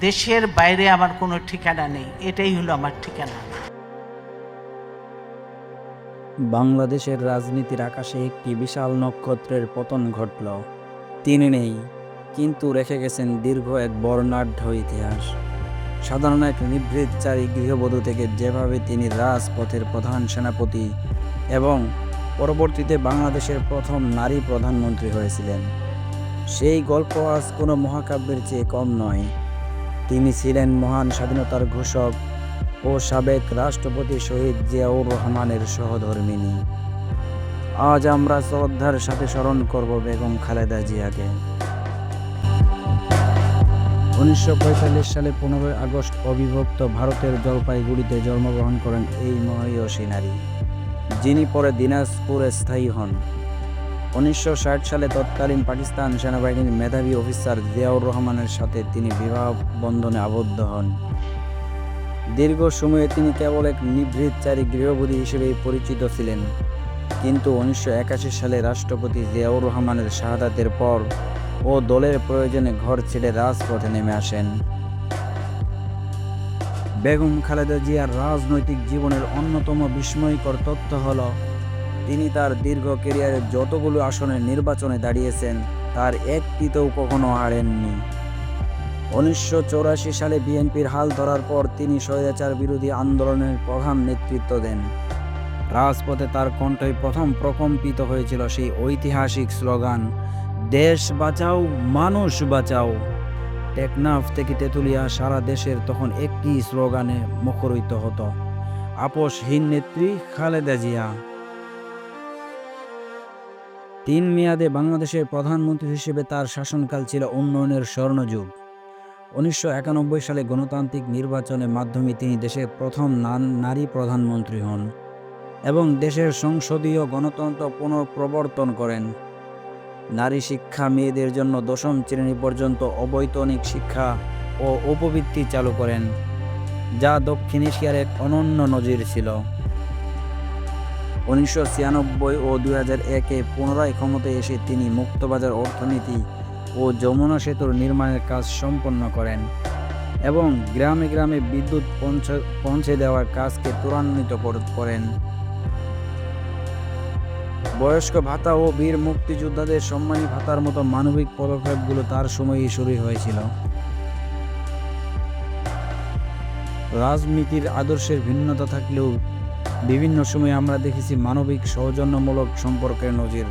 দেশের বাইরে আমার কোনো ঠিকানা নেই, এটাই হলো আমার ঠিকানা। বাংলাদেশের রাজনীতির আকাশে একটি বিশাল নক্ষত্রের পতন ঘটল। তিনি নেই, কিন্তু রেখে গেছেন দীর্ঘ এক বর্ণাঢ্য ইতিহাস। সাধারণ এক নিভৃতচারী গৃহবধূ থেকে যেভাবে তিনি রাজপথের প্রধান সেনাপতি এবং পরবর্তীতে বাংলাদেশের প্রথম নারী প্রধানমন্ত্রী হয়েছিলেন, সেই গল্প আজ কোনো মহাকাব্যের চেয়ে কম নয়। তিনি ছিলেন মহান স্বাধীনতার ঘোষক ও সাবেক রাষ্ট্রপতি শহীদ জিয়াউর রহমানের সহধর্মিণী। আজ আমরা শ্রদ্ধার সাথে স্মরণ করব বেগম খালেদা জিয়াকে। 1945 সালে 15 আগস্ট অবিভক্ত ভারতের জলপাইগুড়িতে জন্মগ্রহণ করেন এই মহিয়সী নারী, যিনি পরে দিনাজপুরে স্থায়ী হন। 1960 সালে তৎকালীন পাকিস্তান সেনাবাহিনীর মেধাবী অফিসার জিয়াউর রহমানের সাথে তিনি বিবাহ বন্ধনে আবদ্ধ হন। দীর্ঘ সময়ে তিনি কেবল এক নিভৃতচারী গৃহবধূ হিসেবেই পরিচিত ছিলেন, কিন্তু 1981 সালে রাষ্ট্রপতি জিয়াউর রহমানের শাহাদাতের পর ও দলের প্রয়োজনে ঘর ছেড়ে রাজপথে নেমে আসেন। বেগম খালেদা জিয়ার রাজনৈতিক জীবনের অন্যতম বিস্ময়কর তথ্য হল, তিনি তার দীর্ঘ ক্যারিয়ারে যতগুলো আসনে নির্বাচনে দাঁড়িয়েছেন তার একটিতেও কখনো হারেননি। 1984 সালে বিএনপির হাল ধরার পর তিনি স্বৈরাচার বিরোধী আন্দোলনের প্রধান নেতৃত্ব দেন। রাজপথে তার কণ্ঠই প্রথম প্রকম্পিত হয়েছিল সেই ঐতিহাসিক স্লোগান, দেশ বাঁচাও মানুষ বাঁচাও। টেকনাফ থেকে তেঁতুলিয়া সারা দেশের তখন একটি স্লোগানে মুখরিত হতো, আপোষহীন নেত্রী খালেদা জিয়া। 3 মেয়াদে বাংলাদেশের প্রধানমন্ত্রী হিসেবে তার শাসনকাল ছিল উন্নয়নের স্বর্ণযুগ। 1991 সালে গণতান্ত্রিক নির্বাচনের মাধ্যমে তিনি দেশের প্রথম নারী প্রধানমন্ত্রী হন এবং দেশের সংসদীয় গণতন্ত্র পুনঃপ্রবর্তন করেন। নারী শিক্ষা, মেয়েদের জন্য 10ম শ্রেণী পর্যন্ত অবৈতনিক শিক্ষা ও উপবৃত্তি চালু করেন, যা দক্ষিণ এশিয়ার এক অনন্য নজির ছিল। 1996 ও 2001-এ পুনরায় ক্ষমতায় এসে তিনি মুক্তবাজার অর্থনীতি ও যমুনা সেতুর নির্মাণের কাজ সম্পন্ন করেন এবং গ্রামে গ্রামে বিদ্যুৎ পৌঁছে দেওয়ার কাজকে ত্বরান্বিত করেন। বয়স্ক ভাতা ও বীর মুক্তিযোদ্ধাদের সম্মানী ভাতার মতো মানবিক পদক্ষেপগুলো তার সময়েই শুরু হয়েছিল। রাজনীতির আদর্শের ভিন্নতা থাকলেও বিভিন্ন সময়ে আমরা দেখেছি মানবিক সৌজন্যমূলক সম্পর্কের নজির।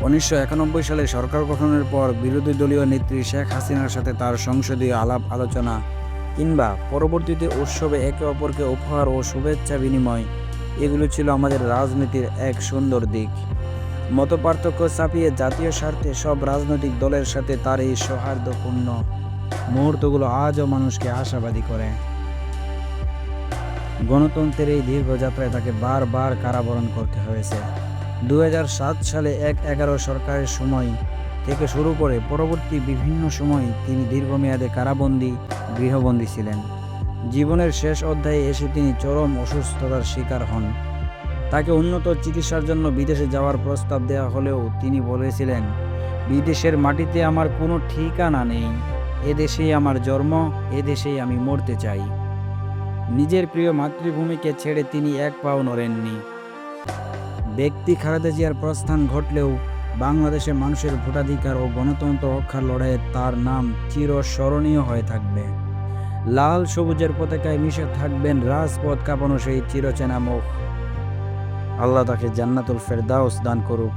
1991 সালে সরকার গঠনের পর বিরোধী দলীয় নেত্রী শেখ হাসিনার সাথে তার সংসদীয় আলাপ আলোচনা কিংবা পরবর্তীতে উৎসবে একে অপরকে উপহার ও শুভেচ্ছা বিনিময়, এগুলো ছিল আমাদের রাজনীতির এক সুন্দর দিক। মতপার্থক্য ছাপিয়ে জাতীয় স্বার্থে সব রাজনৈতিক দলের সাথে তার এই সৌহার্দ্যপূর্ণ মুহূর্তগুলো আজও মানুষকে আশাবাদী করে। গণতন্ত্রের এই দীর্ঘ যাত্রায় তাকে বারবার কারাবরণ করতে হয়েছে। 2007 সালে 1/11 সরকারের সময় থেকে শুরু করে পরবর্তী বিভিন্ন সময় তিনি দীর্ঘমেয়াদে কারাবন্দী, গৃহবন্দী ছিলেন। জীবনের শেষ অধ্যায়ে এসে তিনি চরম অসুস্থতার শিকার হন। তাকে উন্নত চিকিৎসার জন্য বিদেশে যাওয়ার প্রস্তাব দেওয়া হলেও তিনি বলেছিলেন, বিদেশের মাটিতে আমার কোনো ঠিকানা নেই, এদেশেই আমার জন্ম, এদেশেই আমি মরতে চাই। নিজের প্রিয় মাতৃভূমিকে ছেড়ে তিনি এক পাও নড়েননি। ব্যক্তি খালেদা জিয়ার প্রস্থান ঘটলেও বাংলাদেশের মানুষের ভোটাধিকার ও গণতন্ত্র রক্ষার লড়াইয়ে তার নাম চিরস্মরণীয় হয়ে থাকবে। লাল সবুজের পতাকায় মিশে থাকবেন রাজপথ কাঁপানো সেই চিরচেনা মুখ। আল্লাহ তাকে জান্নাতুল ফেরদাউস দান করুক।